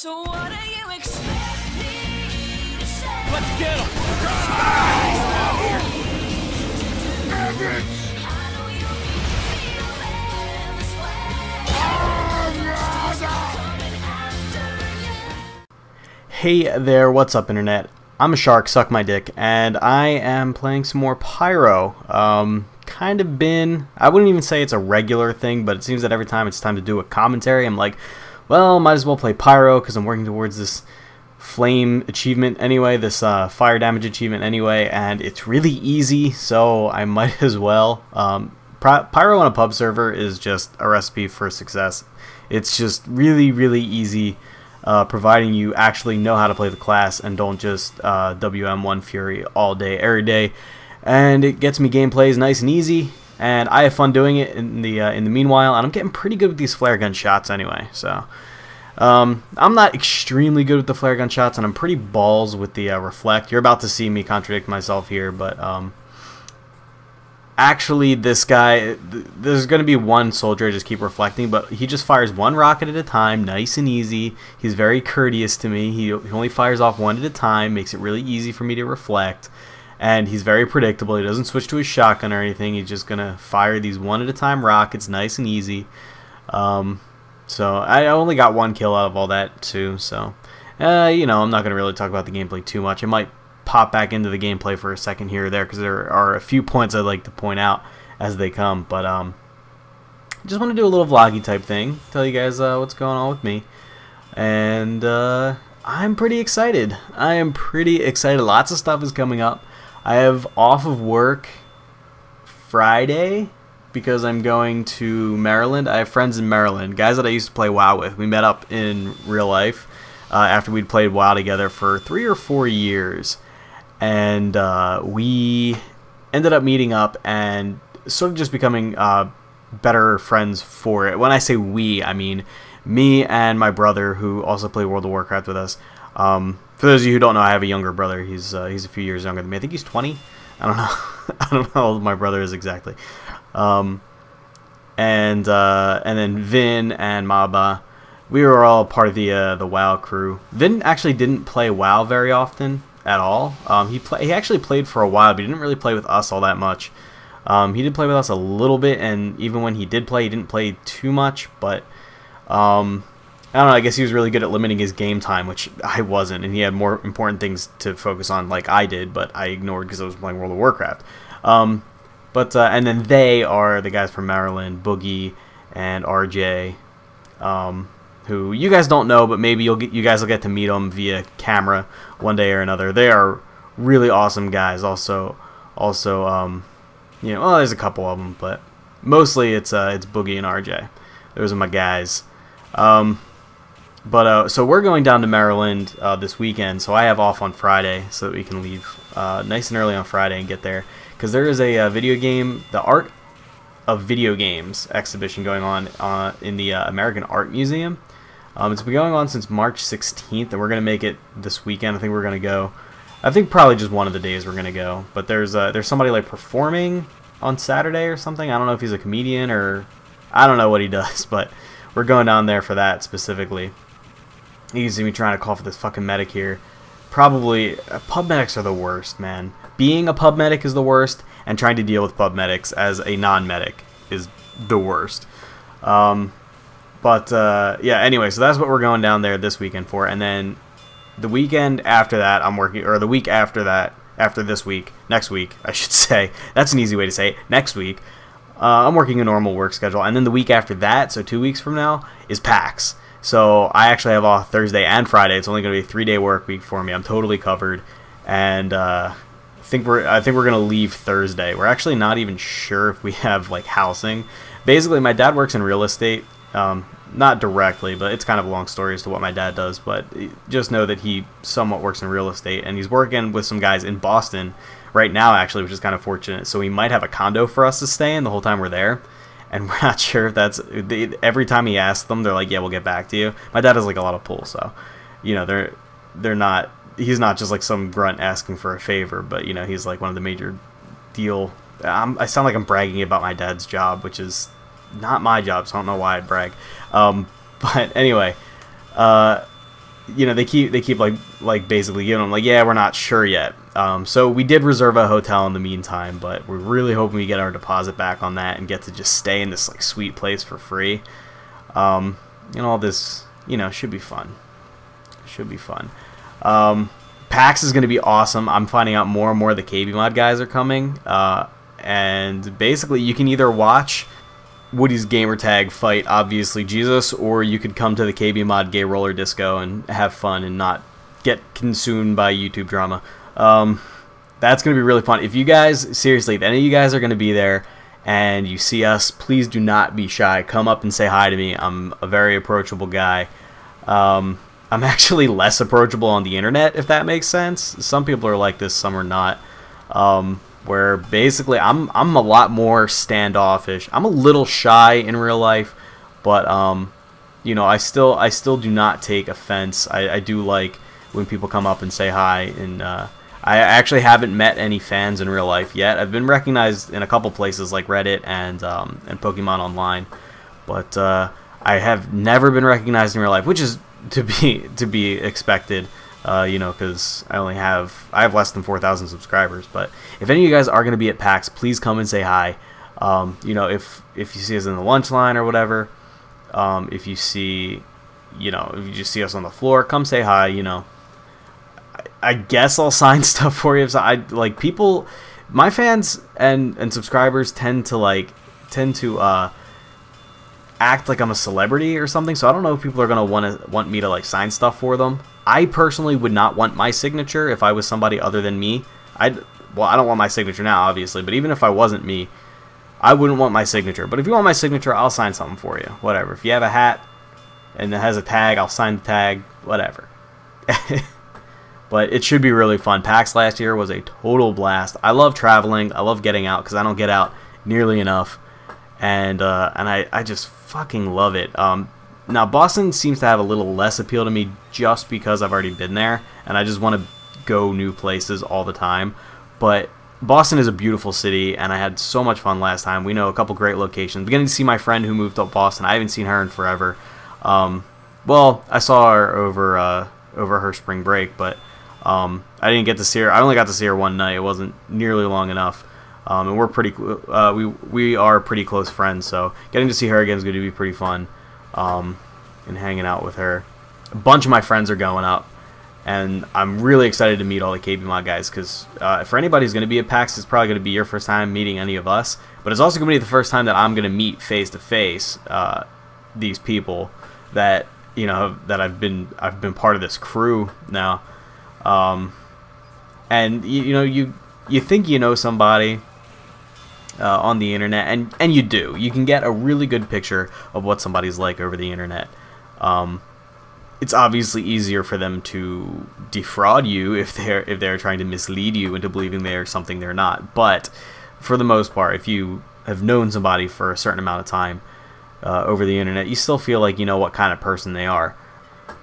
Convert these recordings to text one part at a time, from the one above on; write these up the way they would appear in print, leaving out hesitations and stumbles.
So what do you expect me to say? Let's get him! I know you feel this way. Coming after you. Hey there, what's up internet? I'm a shark, suck my dick, and I am playing some more Pyro. I wouldn't even say it's a regular thing, but it seems that every time it's time to do a commentary, I'm like, well, might as well play Pyro, because I'm working towards this flame achievement anyway, this fire damage achievement anyway, and it's really easy, so I might as well. Pyro on a pub server is just a recipe for success. It's just really, really easy, providing you actually know how to play the class and don't just WM1 Fury all day, every day. And it gets me gameplays nice and easy, and I have fun doing it in the meanwhile, and I'm getting pretty good with these flare gun shots anyway, so I'm not extremely good with the flare gun shots, and I'm pretty balls with the reflect. You're about to see me contradict myself here, but actually this guy, there's going to be one soldier I just keep reflecting, but he just fires one rocket at a time, nice and easy. He's very courteous to me. He only fires off one at a time, makes it really easy for me to reflect. And he's very predictable. He doesn't switch to his shotgun or anything. He's just going to fire these one-at-a-time rockets, nice and easy. So I only got one kill out of all that, too. So, you know, I'm not going to really talk about the gameplay too much. I might pop back into the gameplay for a second here or there, because there are a few points I'd like to point out as they come. But just want to do a little vloggy type thing, tell you guys what's going on with me. And I'm pretty excited. I am pretty excited. Lots of stuff is coming up. I have off of work Friday because I'm going to Maryland. I have friends in Maryland, guys that I used to play WoW with. We met up in real life after we'd played WoW together for 3 or 4 years. And we ended up meeting up and sort of just becoming better friends for it. When I say we, I mean me and my brother, who also played World of Warcraft with us. For those of you who don't know, I have a younger brother. He's a few years younger than me. I think he's 20. I don't know. I don't know how old my brother is exactly. And then Vin and Maba, we were all part of the WoW crew. Vin actually didn't play WoW very often at all. He actually played for a while, but he didn't really play with us all that much. He did play with us a little bit, and even when he did play, he didn't play too much. But I don't know, I guess he was really good at limiting his game time, which I wasn't, and he had more important things to focus on like I did, but I ignored because I was playing World of Warcraft. And then they are the guys from Maryland, Boogie and RJ, who you guys don't know, but maybe you guys will get to meet them via camera one day or another. They are really awesome guys. Also, you know, well, there's a couple of them, but mostly it's Boogie and RJ. Those are my guys. So we're going down to Maryland this weekend, so I have off on Friday so that we can leave nice and early on Friday and get there, because there is a video game, the Art of Video Games exhibition going on in the American Art Museum. It's been going on since March 16th, and we're going to make it this weekend. I think we're going to go, I think probably just one of the days we're going to go, but there's somebody like performing on Saturday or something. I don't know if he's a comedian or I don't know what he does, but we're going down there for that specifically. You can see me trying to call for this fucking medic here. Probably, pub medics are the worst, man. Being a pub medic is the worst, and trying to deal with pub medics as a non-medic is the worst. Yeah, anyway, so that's what we're going down there this weekend for. And then the weekend after that, I'm working, or the week after that, after this week, next week, I should say. That's an easy way to say it. Next week, I'm working a normal work schedule. And then the week after that, so 2 weeks from now, is PAX. So I actually have off Thursday and Friday. It's only going to be a 3-day work week for me. I'm totally covered, and I think we're going to leave Thursday. We're actually not even sure if we have like housing. Basically, my dad works in real estate, not directly, but it's kind of a long story as to what my dad does. But just know that he somewhat works in real estate, and he's working with some guys in Boston right now, actually, which is kind of fortunate. So he might have a condo for us to stay in the whole time we're there. And we're not sure if that's... every time he asks them, they're like, yeah, we'll get back to you. My dad has like a lot of pull, so... You know, they're not... He's not just like some grunt asking for a favor, but, you know, he's like one of the major deal... I sound like I'm bragging about my dad's job, which is not my job, so I don't know why I'd brag. But anyway... you know, they keep like basically giving them like, yeah, we're not sure yet. So we did reserve a hotel in the meantime, but we're really hoping we get our deposit back on that and get to just stay in this like sweet place for free. And all this, you know, should be fun. Should be fun. PAX is going to be awesome. I'm finding out more and more the KB Mod guys are coming. And basically you can either watch Woody's gamertag fight, obviously Jesus, or you could come to the KB Mod Gay Roller Disco and have fun and not get consumed by YouTube drama. That's going to be really fun. If you guys, seriously, if any of you guys are going to be there and you see us, please do not be shy. Come up and say hi to me. I'm a very approachable guy. I'm actually less approachable on the internet, if that makes sense. Some people are like this, some are not. Where basically I'm a lot more standoffish. I'm a little shy in real life, but you know, I still do not take offense. I do like when people come up and say hi, and I actually haven't met any fans in real life yet. I've been recognized in a couple places like Reddit and Pokemon Online, but I have never been recognized in real life, which is to be expected. You know, because I have less than 4,000 subscribers. But if any of you guys are going to be at PAX, please come and say hi. You know, if you see us in the lunch line or whatever, if you see, you know, if you just see us on the floor, come say hi. You know, I guess I'll sign stuff for you. So like people, my fans and subscribers tend to act like I'm a celebrity or something. So I don't know if people are gonna want me to like sign stuff for them. I personally would not want my signature if I was somebody other than me. Well, I don't want my signature now, obviously, but even if I wasn't me, I wouldn't want my signature. But if you want my signature, I'll sign something for you. Whatever. If you have a hat and it has a tag, I'll sign the tag. Whatever. But it should be really fun. PAX last year was a total blast. I love traveling. I love getting out because I don't get out nearly enough. And I just fucking love it. Now, Boston seems to have a little less appeal to me just because I've already been there, and I just want to go new places all the time. But Boston is a beautiful city, and I had so much fun last time. We know a couple great locations. Beginning to see my friend who moved to Boston. I haven't seen her in forever. Well, I saw her over her spring break, but I didn't get to see her. I only got to see her one night. It wasn't nearly long enough. And we're pretty we are pretty close friends, so getting to see her again is going to be pretty fun. And hanging out with her. A bunch of my friends are going up, and I'm really excited to meet all the KB Mod guys, because for anybody who's going to be at PAX, it's probably going to be your first time meeting any of us, but it's also going to be the first time that I'm going to meet face to face these people that, you know, that I've been part of this crew now. And you know, you think you know somebody on the internet, and you do. You can get a really good picture of what somebody's like over the internet. It's obviously easier for them to defraud you if they're trying to mislead you into believing they're something they're not. But for the most part, if you have known somebody for a certain amount of time over the internet, you still feel like you know what kind of person they are.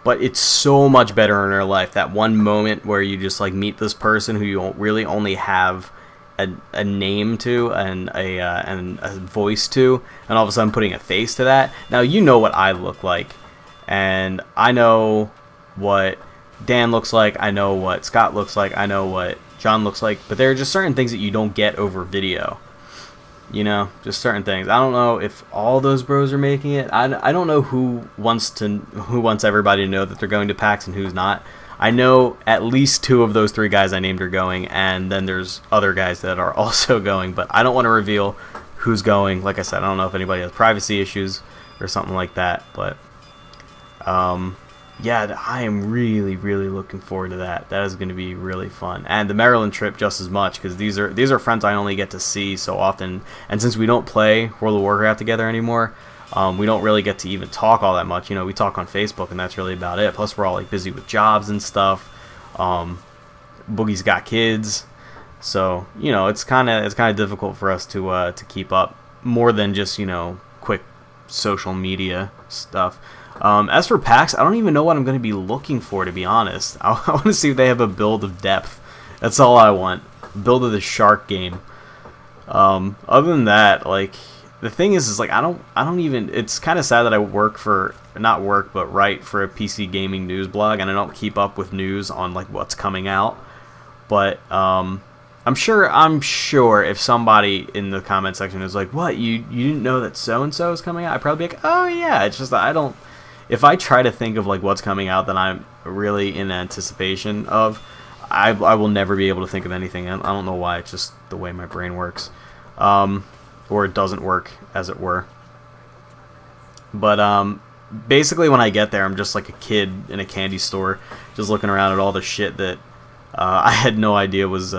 But it's so much better in real life. That one moment where you just like meet this person who you really only have a name to and a voice to, and all of a sudden putting a face to that. Now you know what I look like, and I know what Dan looks like, I know what Scott looks like, I know what John looks like, but there are just certain things that you don't get over video. You know, just certain things. I don't know if all those bros are making it. I don't know who wants everybody to know that they're going to PAX and who's not. I know at least 2 of those 3 guys I named are going, and then there's other guys that are also going, but I don't want to reveal who's going. Like I said, I don't know if anybody has privacy issues or something like that, but yeah, I am really, really looking forward to that. That is going to be really fun. And the Maryland trip just as much, because these are friends I only get to see so often, and since we don't play World of Warcraft together anymore, we don't really get to even talk all that much. You know, we talk on Facebook, and that's really about it. Plus, we're all like busy with jobs and stuff. Boogie's got kids, so you know it's kind of difficult for us to keep up more than just, you know, quick social media stuff. As for PAX, I don't even know what I'm going to be looking for, to be honest. I want to see if they have a build of depth. That's all I want. Build of the shark game. Other than that, like, the thing is like I don't even. It's kind of sad that I work for not work but write for a PC gaming news blog, and I don't keep up with news on like what's coming out. But I'm sure if somebody in the comment section is like, "What, you didn't know that so and so is coming out?" I'd probably be like, "Oh yeah." It's just that I don't. If I try to think of like what's coming out that I'm really in anticipation of, I will never be able to think of anything. I don't know why. It's just the way my brain works, or it doesn't work, as it were. But basically, when I get there, I'm just like a kid in a candy store, just looking around at all the shit that I had no idea was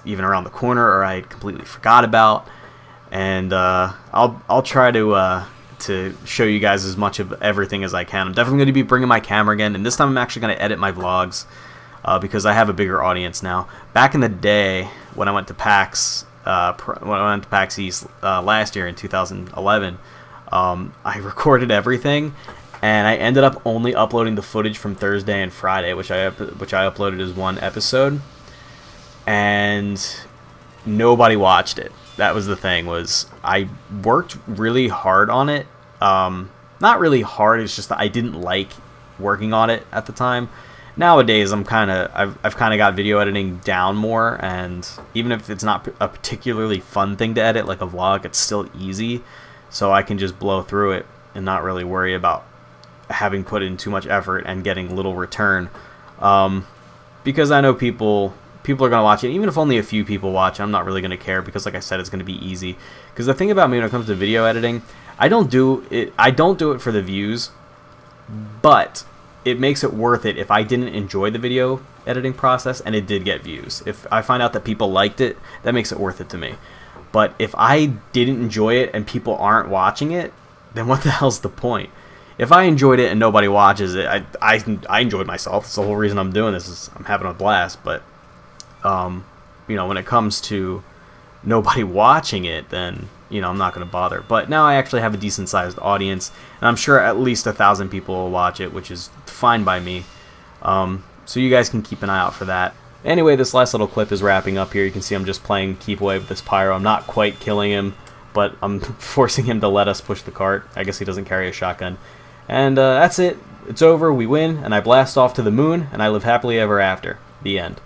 even around the corner, or I completely forgot about. And I'll try to show you guys as much of everything as I can. I'm definitely going to be bringing my camera again, and this time I'm actually going to edit my vlogs because I have a bigger audience now. Back in the day when I went to PAX, East last year in 2011, I recorded everything, and I ended up only uploading the footage from Thursday and Friday, which I uploaded as one episode, and nobody watched it. That was the thing. Was I worked really hard on it. Not really hard. It's just that I didn't like working on it at the time. Nowadays, I've kind of got video editing down more, and even if it's not a particularly fun thing to edit, like a vlog, it's still easy, so I can just blow through it and not really worry about having put in too much effort and getting little return. Because I know people are going to watch it. Even if only a few people watch, I'm not really going to care, because like I said, it's going to be easy. Because the thing about me when it comes to video editing, I don't do it for the views, but it makes it worth it if I didn't enjoy the video editing process and it did get views. If I find out that people liked it, that makes it worth it to me. But if I didn't enjoy it and people aren't watching it, then what the hell's the point? If I enjoyed it and nobody watches it, I enjoyed myself. That's the whole reason I'm doing this, is I'm having a blast. But you know, when it comes to nobody watching it, then you know, I'm not going to bother. But now I actually have a decent sized audience, and I'm sure at least 1,000 people will watch it, which is fine by me. So you guys can keep an eye out for that. Anyway, this last little clip is wrapping up here. You can see I'm just playing keep away with this pyro. I'm not quite killing him, but I'm forcing him to let us push the cart. I guess he doesn't carry a shotgun. And that's it. It's over. We win, and I blast off to the moon, and I live happily ever after. The end.